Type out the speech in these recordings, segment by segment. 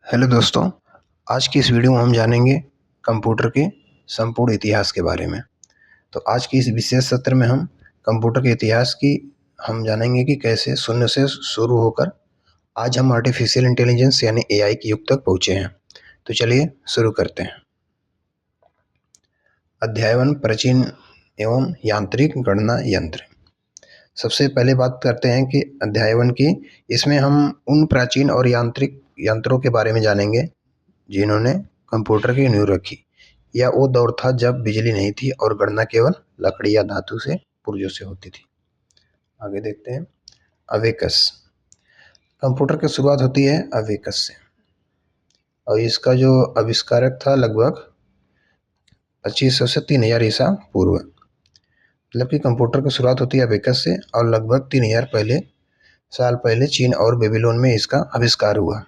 Hello दोस्तों, आज की इस वीडियो में हम जानेंगे कंप्यूटर के संपूर्ण इतिहास के बारे में। तो आज की इस विशेष सत्र में हम कंप्यूटर के इतिहास की हम जानेंगे कि कैसे शून्य से शुरू होकर आज हम आर्टिफिशियल इंटेलिजेंस यानी एआई के युग तक पहुँचे हैं। तो चलिए शुरू करते हैं। अध्याय 1 प्राचीन एवं यांत्रिक गणना यंत्र। सबसे पहले बात करते हैं कि अध्याय 1 की। इसमें हम उन प्राचीन और यांत्रिक यंत्रों के बारे में जानेंगे जिन्होंने कंप्यूटर की नींव रखी। यह वो दौर था जब बिजली नहीं थी और गणना केवल लकड़ी या धातु से पुर्जों से होती थी। आगे देखते हैं। अबेकस। कंप्यूटर की शुरुआत होती है अबेकस से और इसका जो आविष्कारक था लगभग 2500 से 3000 ईसा पूर्व। मतलब कि कंप्यूटर की शुरुआत होती है अबेकस से और लगभग 3000 साल पहले चीन और बेबीलोन में इसका आविष्कार हुआ।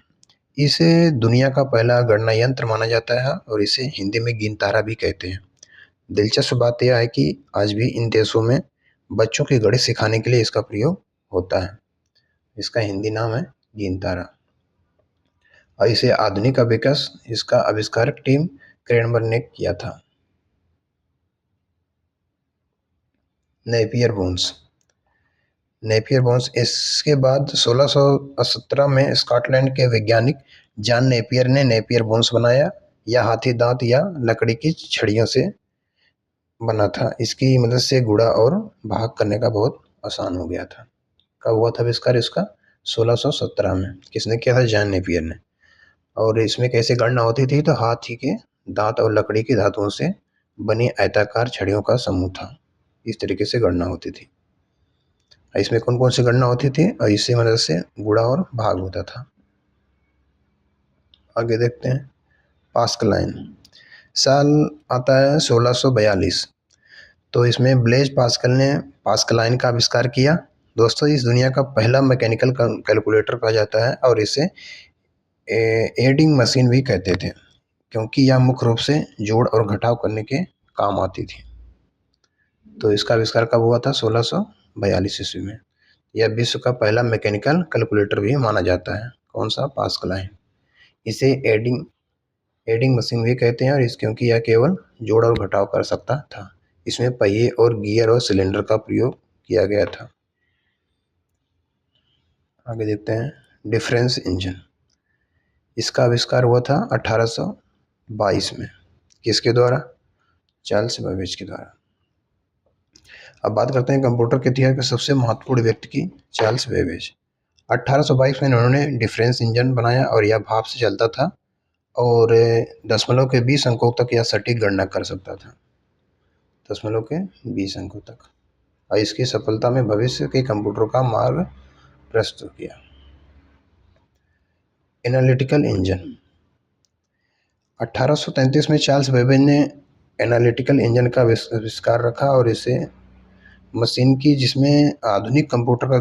इसे दुनिया का पहला गणना यंत्र माना जाता है और इसे हिंदी में गिनतारा भी कहते हैं। दिलचस्प बात यह है कि आज भी इन देशों में बच्चों की गणित सिखाने के लिए इसका प्रयोग होता है। इसका हिंदी नाम है गिनतारा और इसे आधुनिक अबेकस इसका आविष्कारक टिम क्रेनबर ने किया था। Napier bones. इसके बाद 1617 में स्कॉटलैंड के वैज्ञानिक जॉन नेपियर ने नेपियर बोन्स बनाया। यह हाथी दांत या लकड़ी की छड़ियों से बना था। इसकी मदद से गुणा और भाग करने का बहुत आसान हो गया था। कब हुआ था आविष्कार इसका? 1617 में। किसने किया था? जॉन नेपियर ने। और इसमें कैसे गणना होती थी? तो हाथी के दांत और लकड़ी की धातुओं से बनी आयताकार छड़ियों का समूह था। इस तरीके से गणना होती थी। इसमें कौन कौन सी गणना होती थी? और इसी मदद से गुणा और भाग होता था। आगे देखते हैं। पास्कलाइन। साल आता है 1642। तो इसमें ब्लेज पास्कल ने पास्कलाइन का आविष्कार किया। दोस्तों, इस दुनिया का पहला मैकेनिकल कैलकुलेटर कहा जाता है और इसे एडिंग मशीन भी कहते थे क्योंकि यह मुख्य रूप से जोड़ और घटाव करने के काम आती थी। तो इसका आविष्कार कब हुआ था? 1642 ईस्वी में। यह विश्व का पहला मैकेनिकल कैलकुलेटर भी माना जाता है। कौन सा? पास्कलाइन। इसे एडिंग मशीन भी कहते हैं और इस क्योंकि यह केवल जोड़ और घटाव कर सकता था। इसमें पहिए और गियर और सिलेंडर का प्रयोग किया गया था। आगे देखते हैं। Difference engine. इसका आविष्कार हुआ था 1822 में। किसके द्वारा? चार्ल्स बेबेज के द्वारा। अब बात करते हैं कंप्यूटर के इतिहास के सबसे महत्वपूर्ण व्यक्ति की। Charles Babbage. 1822 में उन्होंने डिफरेंस इंजन बनाया और यह भाप से चलता था और दशमलव के 20 अंकों तक यह सटीक गणना कर सकता था। दशमलव के 20 अंकों तक। और इसकी सफलता में भविष्य के कंप्यूटर का मार्ग प्रस्तुत किया। Analytical engine. 1833 में चार्ल्स बेबेज ने एनालिटिकल इंजन का आविष्कार रखा और इसे मशीन की जिसमें आधुनिक कंप्यूटर का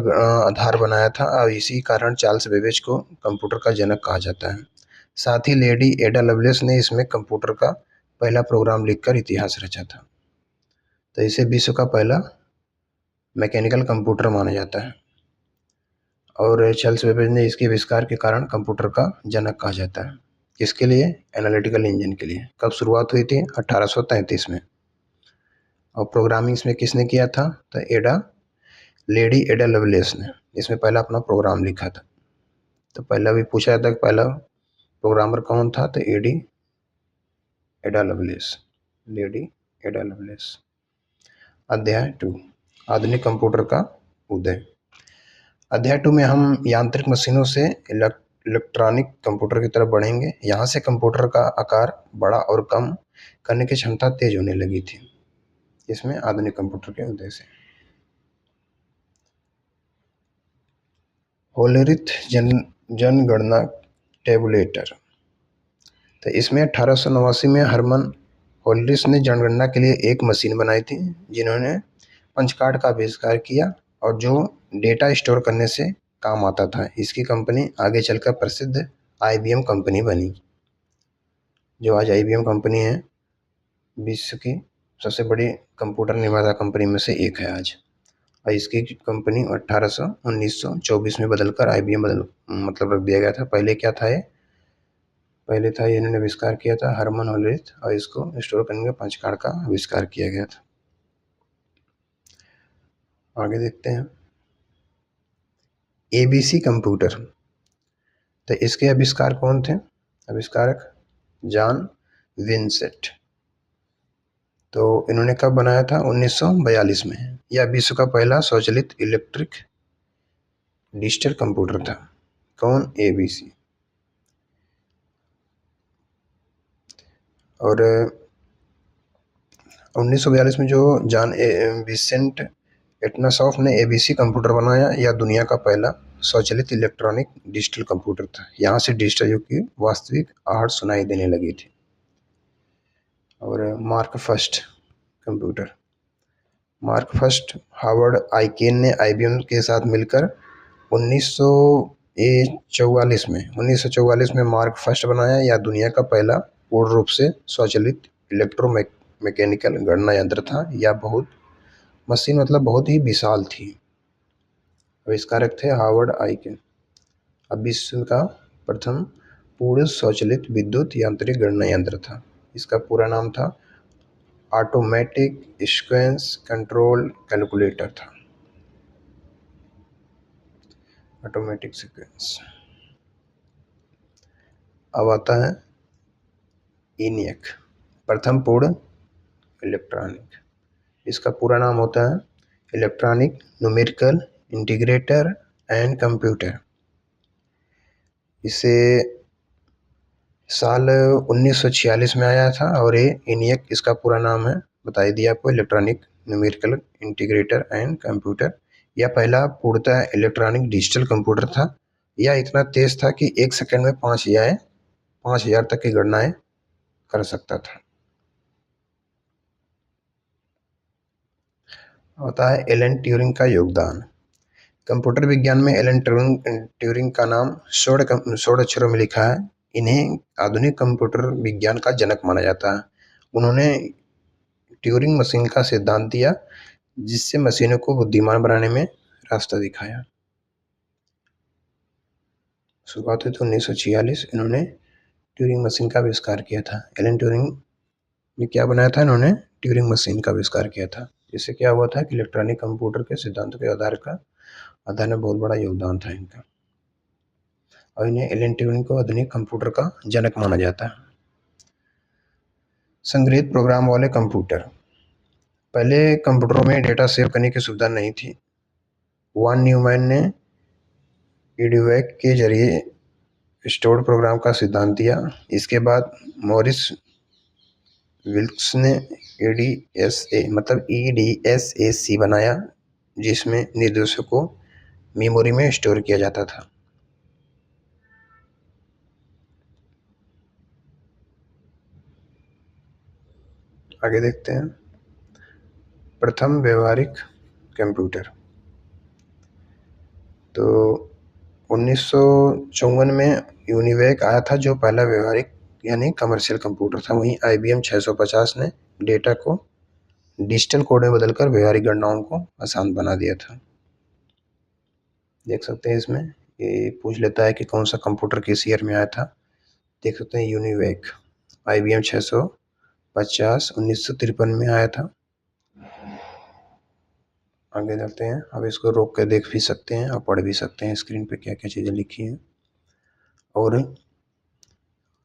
आधार बनाया था और इसी कारण चार्ल्स बेबेज को कंप्यूटर का जनक कहा जाता है। साथ ही लेडी एडा लवलेस ने इसमें कंप्यूटर का पहला प्रोग्राम लिखकर इतिहास रचा था। तो इसे विश्व का पहला मैकेनिकल कंप्यूटर माना जाता है और चार्ल्स बेबेज ने इसके आविष्कार के कारण कंप्यूटर का जनक कहा जाता है। किसके लिए? एनालिटिकल इंजन के लिए। कब शुरुआत हुई थी? 1833 में। और प्रोग्रामिंग इसमें किसने किया था? तो लेडी एडा लवलेस ने इसमें पहला अपना प्रोग्राम लिखा था। तो पहला भी पूछा जाता है कि पहला प्रोग्रामर कौन था? तो लेडी एडा लवलेस। अध्याय 2 आधुनिक कंप्यूटर का उदय। अध्याय 2 में हम यांत्रिक मशीनों से इलेक्ट्रॉनिक कंप्यूटर की तरफ बढ़ेंगे। यहाँ से कंप्यूटर का आकार बड़ा और कम करने की क्षमता तेज होने लगी थी। इसमें आधुनिक कंप्यूटर के उदय से। होलरिथ जनगणना टेबुलेटर। तो इसमें 1889 में हरमन होलरिथ ने जनगणना के लिए एक मशीन बनाई थी जिन्होंने पंच कार्ड का आविष्कार किया और जो डेटा स्टोर करने से काम आता था। इसकी कंपनी आगे चलकर प्रसिद्ध IBM कंपनी बनी। जो आज IBM कंपनी है विश्व की सबसे बड़ी कंप्यूटर निर्माता कंपनी में से एक है आज। और इसकी कंपनी 1924 में बदलकर IBM मतलब रख दिया गया था। पहले क्या था ये? पहले था, ये इन्होंने आविष्कार किया था हरमन होलिथ, और इसको स्टोर करने का पंचकार्ड का आविष्कार किया गया था। आगे देखते हैं एबीसी कंप्यूटर। तो इसके आविष्कार कौन थे? आविष्कारक जॉन विंसेंट। तो इन्होंने कब बनाया था? 1942 में। यह विश्व का पहला स्वचालित इलेक्ट्रिक डिजिटल कंप्यूटर था। कौन? एबीसी। और 1942 में जो जॉन विंसेंट एटनासॉफ ने एबीसी कंप्यूटर बनाया, यह दुनिया का पहला स्वचालित इलेक्ट्रॉनिक डिजिटल कंप्यूटर था। यहाँ से डिजिटल युग की वास्तविक आहट सुनाई देने लगी थी। और mark first computer. Mark first Harvard Aiken ने आईबीएम के साथ मिलकर 1944 में मार्क फर्स्ट बनाया। यह दुनिया का पहला पूर्ण रूप से स्वचालित इलेक्ट्रोमैकेनिकल गणना यंत्र था। यह बहुत मशीन मतलब बहुत ही विशाल थी। आविष्कारक थे हार्वर्ड आइकेन। अब विश्व का प्रथम पूर्ण स्वचालित विद्युत यांत्रिक गणना यंत्र था। इसका पूरा नाम था ऑटोमेटिक सीक्वेंस कंट्रोल कैलकुलेटर था। Automatic sequence. अब आता है ENIAC, प्रथम पूर्ण इलेक्ट्रॉनिक। इसका पूरा नाम होता है electronic numerical integrator and computer. इसे साल 1946 में आया था। और ये ENIAC इसका पूरा नाम है, बता ही दिया आपको, electronic numerical integrator and computer. यह पहला पूर्णतः इलेक्ट्रॉनिक डिजिटल कंप्यूटर था। यह इतना तेज था कि 1 सेकंड में 5000 तक की गणनाएं कर सकता था। होता है एलन ट्यूरिंग का योगदान। कंप्यूटर विज्ञान में एलन ट्यूरिंग का नाम 16 अक्षरों में लिखा है। इन्हें आधुनिक कंप्यूटर विज्ञान का जनक माना जाता है। उन्होंने ट्यूरिंग मशीन का सिद्धांत दिया, जिससे मशीनों को बुद्धिमान बनाने में रास्ता दिखाया। शुरुआत हुई थी 1946। इन्होंने ट्यूरिंग मशीन का आविष्कार किया था। एलन ट्यूरिंग ने क्या बनाया था? इन्होंने ट्यूरिंग मशीन का आविष्कार किया था। इससे क्या हुआ था कि इलेक्ट्रॉनिक कंप्यूटर के सिद्धांतों के आधार में बहुत बड़ा योगदान था इनका। और इन्हें एलन ट्यूरिंग को आधुनिक कंप्यूटर का जनक माना जाता है। संग्रहित प्रोग्राम वाले कंप्यूटर। पहले कंप्यूटरों में डेटा सेव करने की सुविधा नहीं थी। वॉन न्यूमैन ने EDIAC के जरिए स्टोर्ड प्रोग्राम का सिद्धांत दिया। इसके बाद मॉरिस विल्क्स ने EDSAC बनाया, जिसमें निर्देशों को मेमोरी में स्टोर किया जाता था। आगे देखते हैं प्रथम व्यवहारिक कंप्यूटर। तो 1954 में यूनिवैक आया था, जो पहला व्यवहारिक यानी कमर्शियल कंप्यूटर था। वहीं IBM 650 ने डेटा को डिजिटल कोड में बदलकर व्यवहारिक गणनाओं को आसान बना दिया था। देख सकते हैं इसमें ये पूछ लेता है कि कौन सा कंप्यूटर किस ईयर में आया था। देख सकते हैं यूनिवैक IBM 650 1953 में आया था। आगे जाते हैं। अब इसको रोक कर देख भी सकते हैं और पढ़ भी सकते हैं स्क्रीन पे क्या क्या चीज़ें लिखी हैं। और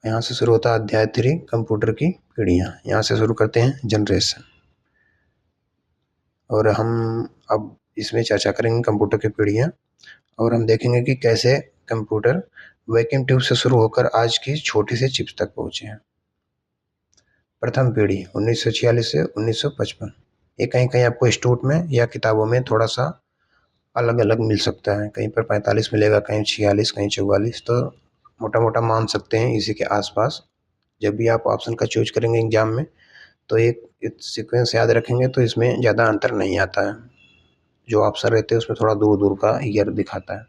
यहाँ से शुरू होता है अध्याय 3 कंप्यूटर की पीढ़ियाँ। यहाँ से शुरू करते हैं जनरेशन। और हम अब इसमें चर्चा करेंगे कंप्यूटर की पीढ़ियाँ, और हम देखेंगे कि कैसे कंप्यूटर वैक्यूम ट्यूब से शुरू होकर आज की छोटी सी चिप्स तक पहुँचे हैं। प्रथम पीढ़ी 1946 से 1955। ये कहीं कहीं आपको इंस्टीट्यूट में या किताबों में थोड़ा सा अलग अलग मिल सकता है। कहीं पर 45 मिलेगा, कहीं 46, कहीं 44। तो मोटा मोटा मान सकते हैं इसी के आसपास। जब भी आप ऑप्शन का चूज करेंगे एग्जाम में, तो एक सीक्वेंस याद रखेंगे तो इसमें ज़्यादा अंतर नहीं आता है। जो ऑप्शन रहते हैं उसमें थोड़ा दूर दूर का ईयर दिखाता है,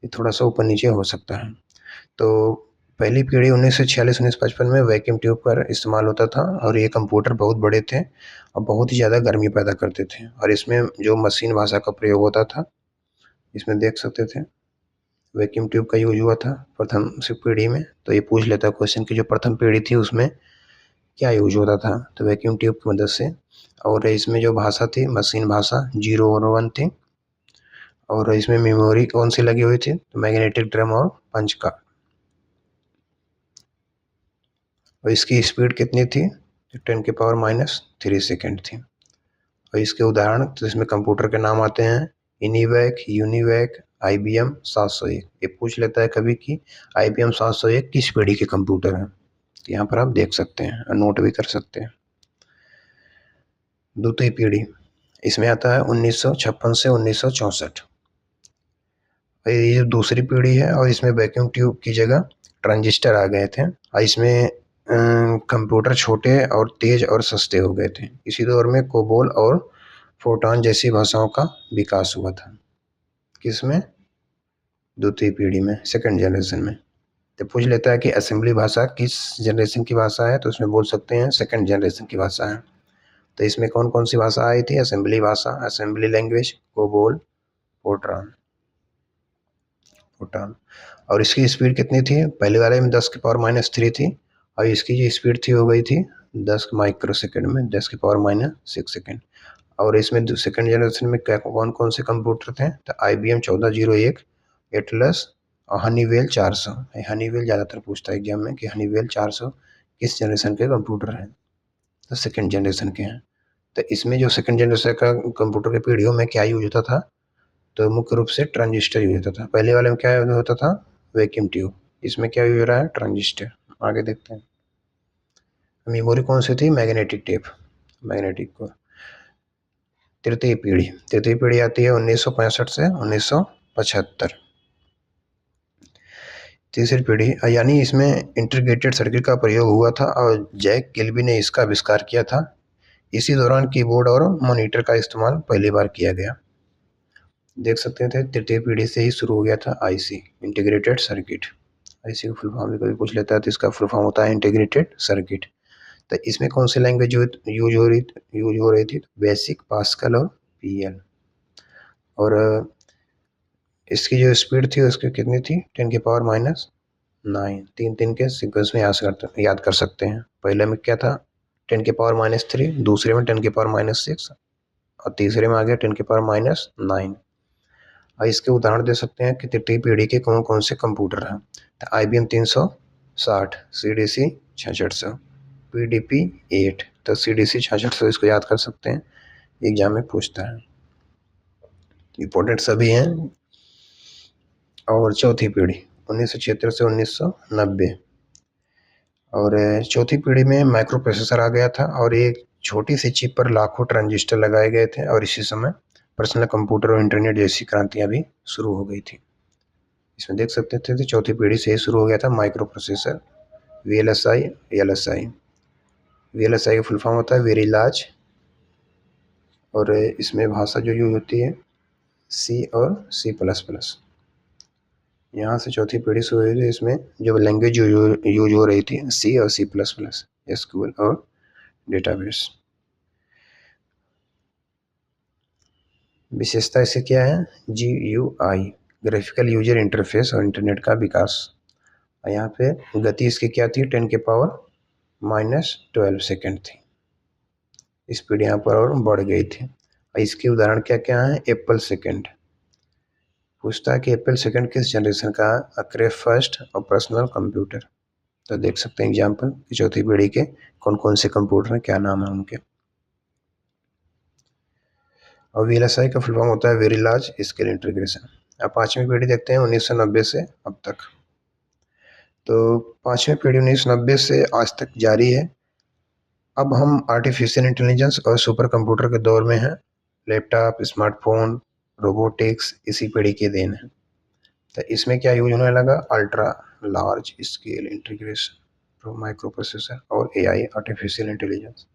ये थोड़ा सा ऊपर नीचे हो सकता है। तो पहली पीढ़ी 1946-1955 में वैक्यूम ट्यूब पर इस्तेमाल होता था। और ये कंप्यूटर बहुत बड़े थे और बहुत ही ज़्यादा गर्मी पैदा करते थे। और इसमें जो मशीन भाषा का प्रयोग होता था, इसमें देख सकते थे वैक्यूम ट्यूब का यूज हुआ था प्रथम पीढ़ी में। तो ये पूछ लेता है क्वेश्चन कि जो प्रथम पीढ़ी थी उसमें क्या यूज होता था, तो वैक्यूम ट्यूब की मदद से। और इसमें जो भाषा थी मशीन भाषा 0 और 1 थी। और इसमें मेमोरी कौन सी लगी हुई थी, तो मैग्नेटिक ड्रम और पंच का। और इसकी स्पीड कितनी थी, 10⁻³ सेकेंड थी। और इसके उदाहरण तो इसमें कंप्यूटर के नाम आते हैं इनिवैक, यूनिवैक, IBM 701। ये पूछ लेता है कभी कि IBM 701 किस पीढ़ी के कंप्यूटर हैं, तो यहाँ पर आप देख सकते हैं और नोट भी कर सकते हैं। द्वितीय पीढ़ी, इसमें आता है 1956 से 1964। ये दूसरी पीढ़ी है और इसमें वैक्यूम ट्यूब की जगह ट्रांजिस्टर आ गए थे। और इसमें कंप्यूटर छोटे और तेज और सस्ते हो गए थे। इसी दौर में कोबोल और फोर्ट्रान जैसी भाषाओं का विकास हुआ था। किसमें, द्वितीय पीढ़ी में, सेकंड जनरेशन में। तो पूछ लेता है कि असेंबली भाषा किस जनरेशन की भाषा है, तो उसमें बोल सकते हैं सेकंड जनरेशन की भाषा है। तो इसमें कौन कौन सी भाषा आई थी, असेंबली भाषा, असेंबली लैंग्वेज, कोबोल, फोर्ट्रान। और इसकी स्पीड कितनी थी, पहले वाले में 10⁻³ थी और इसकी जो स्पीड थी हो गई थी 10 माइक्रोसेकंड में, 10⁻⁶ सेकंड। और इसमें सेकंड जनरेशन में क्या कौन कौन से कंप्यूटर थे, तो IBM 1401, एटलस और हनीवेल 400। हनीवेल ज़्यादातर पूछता है एग्जाम में कि हनीवेल 400 किस जनरेशन के कंप्यूटर हैं, तो सेकंड जनरेशन के हैं। तो इसमें जो सेकंड जनरेशन का कंप्यूटर के पीढ़ियों में क्या यूज होता था, तो मुख्य रूप से ट्रांजिस्टर यूज होता था। पहले वाले में क्या यूज होता था, वैक्यूम ट्यूब। इसमें क्या यूज हो रहा है, ट्रांजिस्टर। आगे देखते हैं। मेमोरी कौन सी थी, मैग्नेटिक टेप, मैग्नेटिक को। तृतीय पीढ़ी आती है 1965 से 1975। तीसरी पीढ़ी यानी इसमें इंटीग्रेटेड सर्किट का प्रयोग हुआ था और जैक किल्बी ने इसका आविष्कार किया था। इसी दौरान कीबोर्ड और मॉनिटर का इस्तेमाल पहली बार किया गया। देख सकते थे तृतीय पीढ़ी से ही शुरू हो गया था IC, इंटीग्रेटेड सर्किट। IC का फुल फॉर्म भी कभी पूछ लेता है तो इसका फुल फॉर्म होता है इंटीग्रेटेड सर्किट। तो इसमें कौन सी लैंग्वेज यूज हो रही थी, बेसिक, पास्कल और PL। और इसकी जो स्पीड थी उसकी कितनी थी, 10⁻⁹। तीन के सीक्वेंस में याद कर सकते हैं। पहले में क्या था, 10⁻�3, दूसरे में 10⁻�6 और तीसरे में आ गया 10⁻⁹। और इसके उदाहरण दे सकते हैं कि तृतीय पीढ़ी के कौन कौन से कंप्यूटर हैं, तो IBM 360, CDC 6600, PDP 8। तो CDC 6600 इसको याद कर सकते हैं, एग्जाम में पूछता है, इंपॉर्टेंट सभी हैं। और चौथी पीढ़ी 1976 से 1990। और चौथी पीढ़ी में माइक्रो प्रोसेसर आ गया था और एक छोटी सी चिप पर लाखों ट्रांजिस्टर लगाए गए थे। और इसी समय पर्सनल कंप्यूटर और इंटरनेट जैसी क्रांतियां भी शुरू हो गई थी। इसमें देख सकते थे चौथी पीढ़ी से ही शुरू हो गया था micro processor, VLSI, LSI। VLSI का फुल फॉर्म होता है वेरी लार्ज। और इसमें भाषा जो यूज होती है C और C++। यहाँ से चौथी पीढ़ी शुरू हुई थी। इसमें जो लैंग्वेज यूज हो रही थी C और C++, SQL और डेटाबेस। विशेषता इससे क्या है, GUI, ग्राफिकल यूजर इंटरफेस और इंटरनेट का विकास। यहाँ पे गति इसकी क्या थी, 10⁻⁻12 सेकेंड थी। स्पीड यहाँ पर और बढ़ गई थी। इसके उदाहरण क्या क्या है, एप्पल सेकेंड। पूछता है कि एप्पल सेकेंड किस जनरेशन का, अक्रे फर्स्ट और पर्सनल कंप्यूटर। तो देख सकते हैं एग्जाम्पल कि चौथी पीढ़ी के कौन कौन से कंप्यूटर हैं, क्या नाम है उनके। और VLSI का फुल फॉर्म होता है वेरी लार्ज स्केल इंटीग्रेशन। अब पांचवी पीढ़ी देखते हैं 1990 से अब तक। तो पांचवी पीढ़ी 1990 से आज तक जारी है। अब हम आर्टिफिशियल इंटेलिजेंस और सुपर कंप्यूटर के दौर में हैं। लैपटॉप, स्मार्टफोन, रोबोटिक्स इसी पीढ़ी के देन है। तो इसमें क्या यूज होने लगा, ultra large scale integration, micro processor और AI, आर्टिफिशियल इंटेलिजेंस।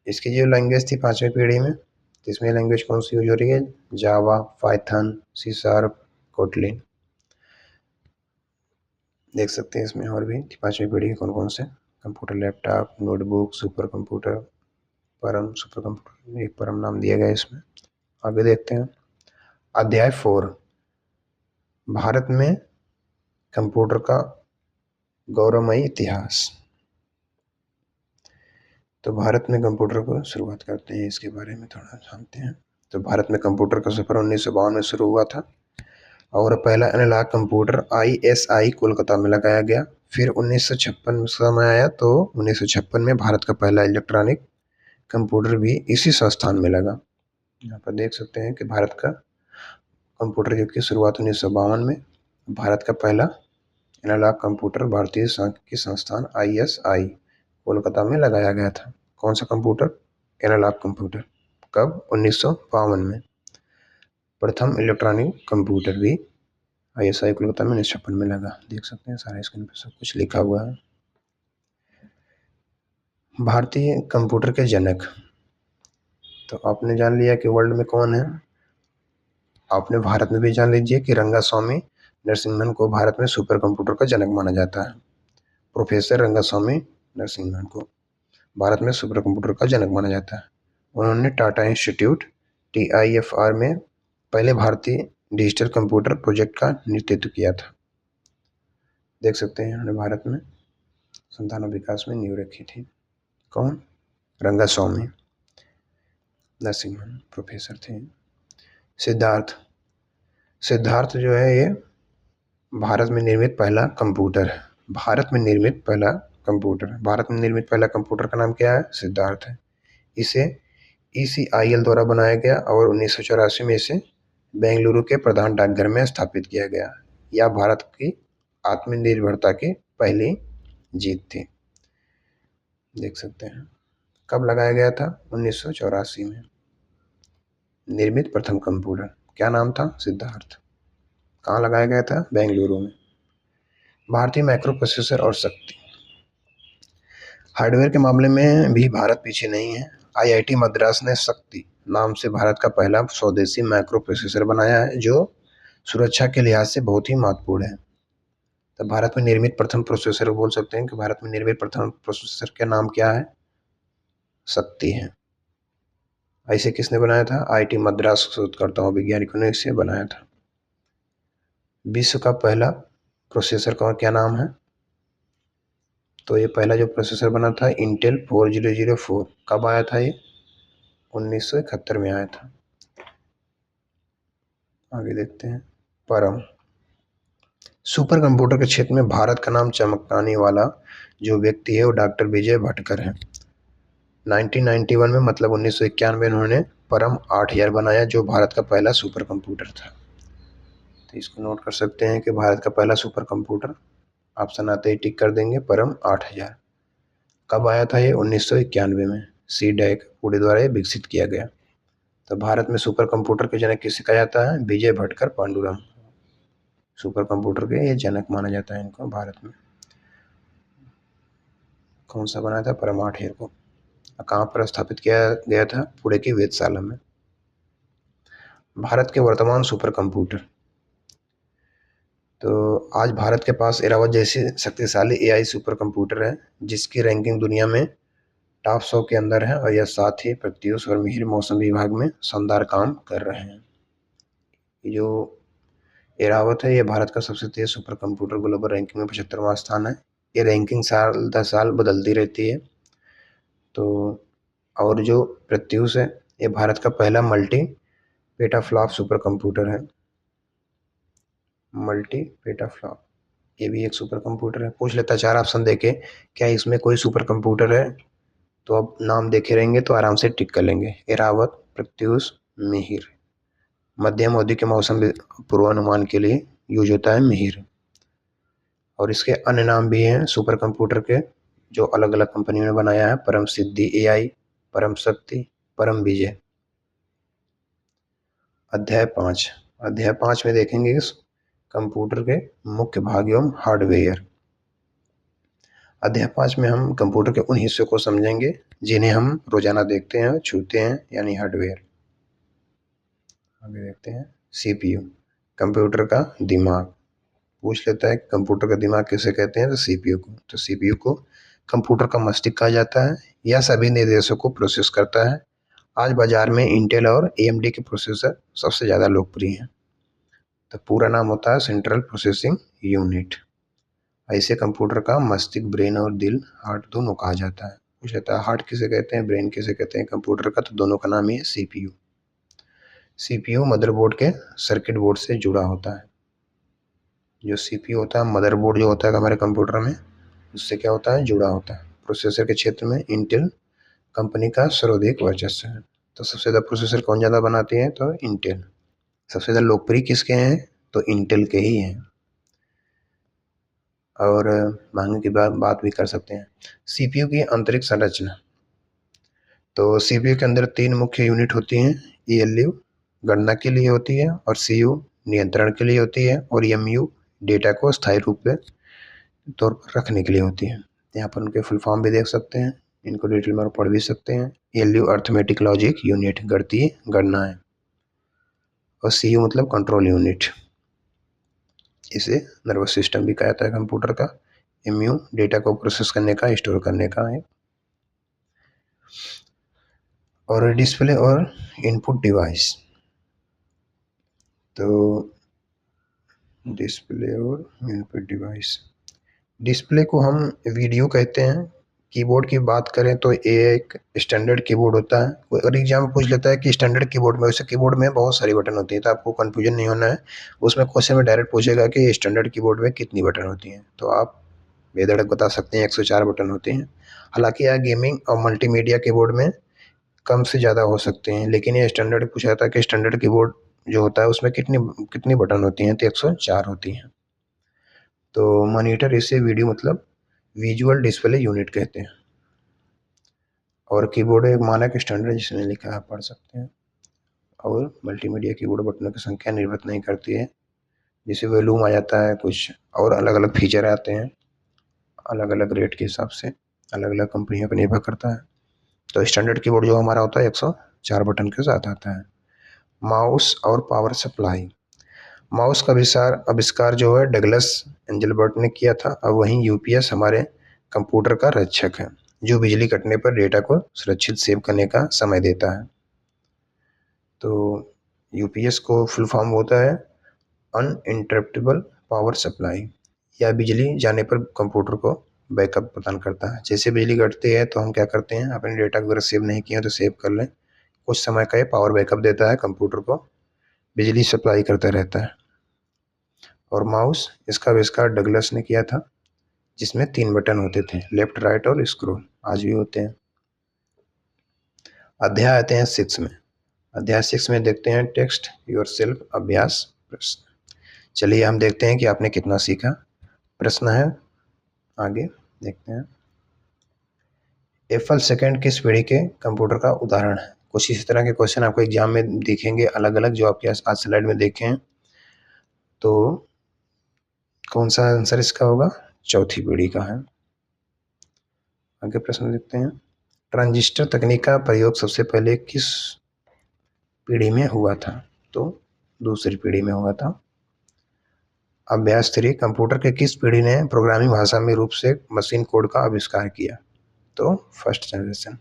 इसकी जो लैंग्वेज थी पांचवी पीढ़ी में, तो इसमें लैंग्वेज कौन सी यूज हो रही है, जावा, पाइथन, C#, कोटलिन। देख सकते हैं इसमें और भी पांचवी पीढ़ी के कौन कौन से computer, laptop, notebook, super computer, परम सुपर कंप्यूटर, एक परम नाम दिया गया इसमें। आगे देखते हैं अध्याय 4, भारत में कंप्यूटर का गौरवमयी इतिहास। तो भारत में कंप्यूटर को शुरुआत करते हैं, इसके बारे में थोड़ा जानते हैं। तो भारत में कंप्यूटर का सफर 1952 में शुरू हुआ था और पहला एनालॉग कंप्यूटर ISI कोलकाता में लगाया गया। फिर 1956 में समय आया तो 1956 में भारत का पहला इलेक्ट्रॉनिक कंप्यूटर भी इसी संस्थान में लगा। यहाँ पर देख सकते हैं कि भारत का कंप्यूटर युग की शुरुआत 1952 में भारत का पहला एनालॉग कंप्यूटर भारतीय सांख्यिकी संस्थान ISI कोलकाता में लगाया गया था। कौन सा कंप्यूटर? Analogue computer. कब? 1952 में। प्रथम इलेक्ट्रॉनिक कंप्यूटर भी ISI कोलकाता में 1956 में लगा। देख सकते हैं सारा स्क्रीन पर सब कुछ लिखा हुआ है। भारतीय कंप्यूटर के जनक, तो आपने जान लिया कि वर्ल्ड में कौन है। आपने भारत में भी जान लीजिए कि रंगास्वामी नरसिम्हन को भारत में सुपर कंप्यूटर का जनक माना जाता है। प्रोफेसर रंगास्वामी नरसिम्हन को भारत में सुपर कंप्यूटर का जनक माना जाता है। उन्होंने टाटा इंस्टीट्यूट TIFR में पहले भारतीय डिजिटल कंप्यूटर प्रोजेक्ट का नेतृत्व किया था। देख सकते हैं उन्होंने भारत में संतान विकास में नींव रखी थी। कौन? रंगास्वामी नरसिम्हन प्रोफेसर थे। सिद्धार्थ, सिद्धार्थ जो है ये भारत में निर्मित पहला कंप्यूटर है। भारत में निर्मित पहला कंप्यूटर, भारत में निर्मित पहला कंप्यूटर का नाम क्या है? सिद्धार्थ है। इसे ECIL द्वारा बनाया गया और 1984 में इसे बेंगलुरु के प्रधान डाकघर में स्थापित किया गया। यह भारत की आत्मनिर्भरता की पहली जीत थी। देख सकते हैं कब लगाया गया था? 1984 में। निर्मित प्रथम कंप्यूटर क्या नाम था? सिद्धार्थ। कहाँ लगाया गया था? बेंगलुरु में। भारतीय माइक्रो प्रोसेसर और शक्ति, हार्डवेयर के मामले में भी भारत पीछे नहीं है। IIT मद्रास ने शक्ति नाम से भारत का पहला स्वदेशी माइक्रो प्रोसेसर बनाया है जो सुरक्षा के लिहाज से बहुत ही महत्वपूर्ण है। तो भारत में निर्मित प्रथम प्रोसेसर बोल सकते हैं कि भारत में निर्मित प्रथम प्रोसेसर का नाम क्या है? शक्ति है। ऐसे किसने बनाया था? IIT मद्रास शोधकर्ताओं वैज्ञानिकों ने इसे बनाया था। विश्व का पहला प्रोसेसर का क्या नाम है? तो ये पहला जो प्रोसेसर बना था इंटेल 4004। कब आया था ये? 1971 में आया था। आगे देखते हैं। परम, सुपर कंप्यूटर के क्षेत्र में भारत का नाम चमकाने वाला जो व्यक्ति है वो डॉक्टर विजय भटकर है। 1991 में मतलब 1991 में उन्होंने परम 8000 बनाया जो भारत का पहला सुपर कंप्यूटर था। तो इसको नोट कर सकते हैं कि भारत का पहला सुपर कंप्यूटर, ऑप्शन आते ही टिक कर देंगे, परम 8000। कब आया था ये? 1991 में। CDEC पुणे द्वारा विकसित किया गया। तो भारत में सुपर कंप्यूटर के जनक किसे कहा जाता है? विजय भटकर पांडुरंग सुपर कंप्यूटर के ये जनक माना जाता है इनको भारत में। कौन सा बनाया था? परम 8000 को। कहाँ पर स्थापित किया गया था? पुणे की वेधशाला में। भारत के वर्तमान सुपर कंप्यूटर, तो आज भारत के पास एरावत जैसी शक्तिशाली AI सुपर कंप्यूटर है जिसकी रैंकिंग दुनिया में टॉप 100 के अंदर है और यह साथ ही प्रत्यूष और मिहिर मौसम विभाग में शानदार काम कर रहे हैं। जो एरावत है ये भारत का सबसे तेज सुपर कंप्यूटर ग्लोबल रैंकिंग में 75वां स्थान है। ये रैंकिंग साल दर साल बदलती रहती है। तो और जो प्रत्यूष है ये भारत का पहला मल्टी पेटाफ्लॉप सुपर कंप्यूटर है। मल्टी पेटाफ्लॉप ये भी एक सुपर कंप्यूटर है। पूछ लेता 4 ऑप्शन देके क्या इसमें कोई सुपर कंप्यूटर है, तो अब नाम देखे रहेंगे तो आराम से टिक कर लेंगे। एरावत, प्रत्यूष, मिहिर। मध्यम अवधि के मौसम पूर्वानुमान के लिए यूज होता है मिहिर। और इसके अन्य नाम भी हैं सुपर कंप्यूटर के जो अलग अलग कंपनियों ने बनाया है। परम सिद्धि AI, परम शक्ति, परम विजय। अध्याय 5, अध्याय 5 में देखेंगे कंप्यूटर के मुख्य भाग एवं हार्डवेयर। अध्याय 5 में हम कंप्यूटर के उन हिस्सों को समझेंगे जिन्हें हम रोजाना देखते हैं, छूते हैं, यानी हार्डवेयर। आगे देखते हैं। CPU, कंप्यूटर का दिमाग। पूछ लेता है कंप्यूटर का दिमाग किसे कहते हैं? तो CPU को। तो CPU को कंप्यूटर का मस्तिष्क कहा जाता है। यह सभी निर्देशों को प्रोसेस करता है। आज बाजार में इंटेल और AMD के प्रोसेसर सबसे ज़्यादा लोकप्रिय हैं। तो पूरा नाम होता है सेंट्रल प्रोसेसिंग यूनिट। ऐसे कंप्यूटर का मस्तिष्क, ब्रेन और दिल, हार्ट दोनों कहा जाता है। पूछ लेता है हार्ट किसे कहते हैं, ब्रेन किसे कहते हैं कंप्यूटर का, तो दोनों का नाम ही है सीपीयू। सीपीयू मदरबोर्ड के सर्किट बोर्ड से जुड़ा होता है। जो सीपीयू होता है, मदरबोर्ड जो होता है हमारे कंप्यूटर में, उससे क्या होता है, जुड़ा होता है। प्रोसेसर के क्षेत्र में इंटेल कंपनी का सर्वाधिक वर्चस्व है। तो सबसे ज़्यादा प्रोसेसर कौन ज़्यादा बनाती है, तो इंटेल। सबसे ज़्यादा लोकप्रिय किसके हैं, तो इंटेल के ही हैं। और महंगे की बात भी कर सकते हैं। सीपीयू की आंतरिक संरचना, तो सीपीयू के अंदर 3 मुख्य यूनिट होती हैं। ईएलयू गणना के लिए होती है, और सीयू नियंत्रण के लिए होती है, और एमयू डेटा को स्थायी रूप में तौर पर रखने के लिए होती है। यहाँ पर उनके फुल फॉर्म भी देख सकते हैं, इनको डिटेल में पढ़ भी सकते हैं। ईएलयू अर्थमेटिक लॉजिक यूनिट, गणितीय गणना है, और सीयू मतलब कंट्रोल यूनिट, इसे नर्वस सिस्टम भी कहा जाता है कंप्यूटर का। एमयू डेटा को प्रोसेस करने का, स्टोर करने का है। और डिस्प्ले और इनपुट डिवाइस, तो डिस्प्ले और इनपुट डिवाइस, डिस्प्ले को हम वीडियो कहते हैं। कीबोर्ड की बात करें तो ये एक स्टैंडर्ड कीबोर्ड होता है। कोई अगर एग्जाम में पूछ लेता है कि स्टैंडर्ड कीबोर्ड में, वैसे कीबोर्ड में बहुत सारी बटन होती है, तो आपको कंफ्यूजन नहीं होना है। उसमें क्वेश्चन में डायरेक्ट पूछेगा कि स्टैंडर्ड कीबोर्ड में कितनी बटन होती हैं, तो आप बेधड़क बता सकते हैं 104 बटन होते हैं। हालांकि यह गेमिंग और मल्टीमीडिया कीबोर्ड में कम से ज़्यादा हो सकते हैं, लेकिन ये स्टैंडर्ड पूछा जाता है कि स्टैंडर्ड कीबोर्ड जो होता है उसमें कितनी कितनी बटन होती हैं, तो 104 होती हैं। तो मॉनिटर, इसे वीडियो मतलब विजुअल डिस्प्ले यूनिट कहते हैं। और कीबोर्ड एक मानक स्टैंडर्ड जिसमें लिखा है, आप पढ़ सकते हैं। और मल्टीमीडिया कीबोर्ड बटनों की संख्या निर्भर नहीं करती है, जैसे वॉल्यूम आ जाता है, कुछ और अलग अलग फीचर आते हैं, अलग अलग रेट के हिसाब से अलग अलग कंपनियों पर निर्भर करता है। तो स्टैंडर्ड कीबोर्ड जो हमारा होता है 104 बटन के साथ आता है। माउस और पावर सप्लाई, माउस का आविष्कार जो है डगलस एंजलबर्ट ने किया था, और वहीं यूपीएस हमारे कंप्यूटर का रक्षक है, जो बिजली कटने पर डेटा को सुरक्षित सेव करने का समय देता है। तो यूपीएस को फुल फॉर्म होता है अनइंटरप्टेबल पावर सप्लाई, या बिजली जाने पर कंप्यूटर को बैकअप प्रदान करता है। जैसे बिजली कटती है तो हम क्या करते हैं, अपने डेटा अगर सेव नहीं किए तो सेव कर लें, कुछ समय का ये पावर बैकअप देता है, कंप्यूटर को बिजली सप्लाई करता रहता है। और माउस, इसका आविष्कार डगलस ने किया था, जिसमें 3 बटन होते थे, लेफ्ट, राइट और स्क्रोल, आज भी होते हैं। अध्याय आते हैं 6 में। अध्याय 6 में देखते हैं टेक्स्ट योरसेल्फ, अभ्यास प्रश्न। चलिए हम देखते हैं कि आपने कितना सीखा। प्रश्न है, आगे देखते हैं। एप्पल सेकंड किस पीढ़ी के कंप्यूटर का उदाहरण है। कुछ इसी तरह के क्वेश्चन आपको एग्जाम में दिखेंगे अलग अलग, जो आपके आज स्लाइड में देखे हैं। तो कौन सा आंसर इसका होगा, चौथी पीढ़ी का है। आगे प्रश्न देखते हैं। ट्रांजिस्टर तकनीक का प्रयोग सबसे पहले किस पीढ़ी में हुआ था, तो दूसरी पीढ़ी में हुआ था। अभ्यास 3, कंप्यूटर के किस पीढ़ी ने प्रोग्रामिंग भाषा में रूप से मशीन कोड का आविष्कार किया, तो फर्स्ट जनरेशन।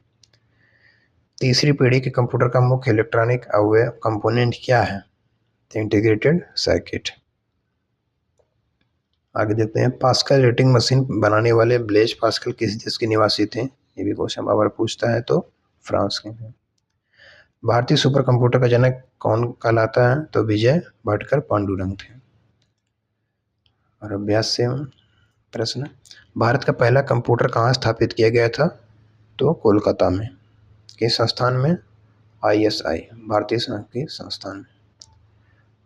तीसरी पीढ़ी के कंप्यूटर का मुख्य इलेक्ट्रॉनिक अवयव कंपोनेंट क्या है, तो इंटीग्रेटेड सर्किट। आगे देखते हैं, पास्कल रेटिंग मशीन बनाने वाले ब्लेज पास्कल किस देश के निवासी थे, ये भी क्वेश्चन बार पूछता है, तो फ्रांस के हैं। भारतीय सुपर कंप्यूटर का जनक कौन कहलाता है, तो विजय भटकर पांडुरंग थे। और अभ्यास से प्रश्न, भारत का पहला कंप्यूटर कहाँ स्थापित किया गया था, तो कोलकाता में। किस संस्थान में, आईएसआई, भारतीय सांख्यिकी संस्थान में।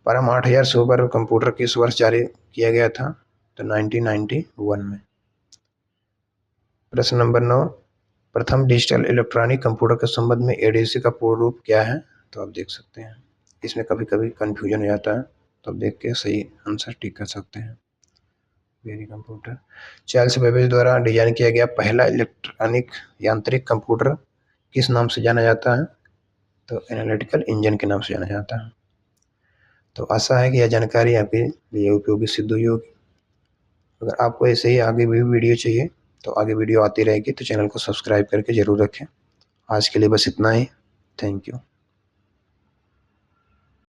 परम 8000 सुपर कंप्यूटर किस वर्ष जारी किया गया था, तो 1991 में। प्रश्न नंबर 9, प्रथम डिजिटल इलेक्ट्रॉनिक कंप्यूटर के संबंध में एडीसी का पूर्ण रूप क्या है, तो आप देख सकते हैं। इसमें कभी कभी कन्फ्यूजन हो जाता है, तो आप देख के सही आंसर टिक कर सकते हैं। वेरी कंप्यूटर, चार्ल्स बेबेज द्वारा डिजाइन किया गया पहला इलेक्ट्रॉनिक यांत्रिक कंप्यूटर किस नाम से जाना जाता है, तो एनालिटिकल इंजन के नाम से जाना जाता है। तो आशा है कि यह जानकारी आपके लिए उपयोगी सिद्ध हुई होगी। अगर आपको ऐसे ही आगे भी वीडियो चाहिए तो आगे वीडियो आती रहेगी, तो चैनल को सब्सक्राइब करके ज़रूर रखें। आज के लिए बस इतना ही, थैंक यू।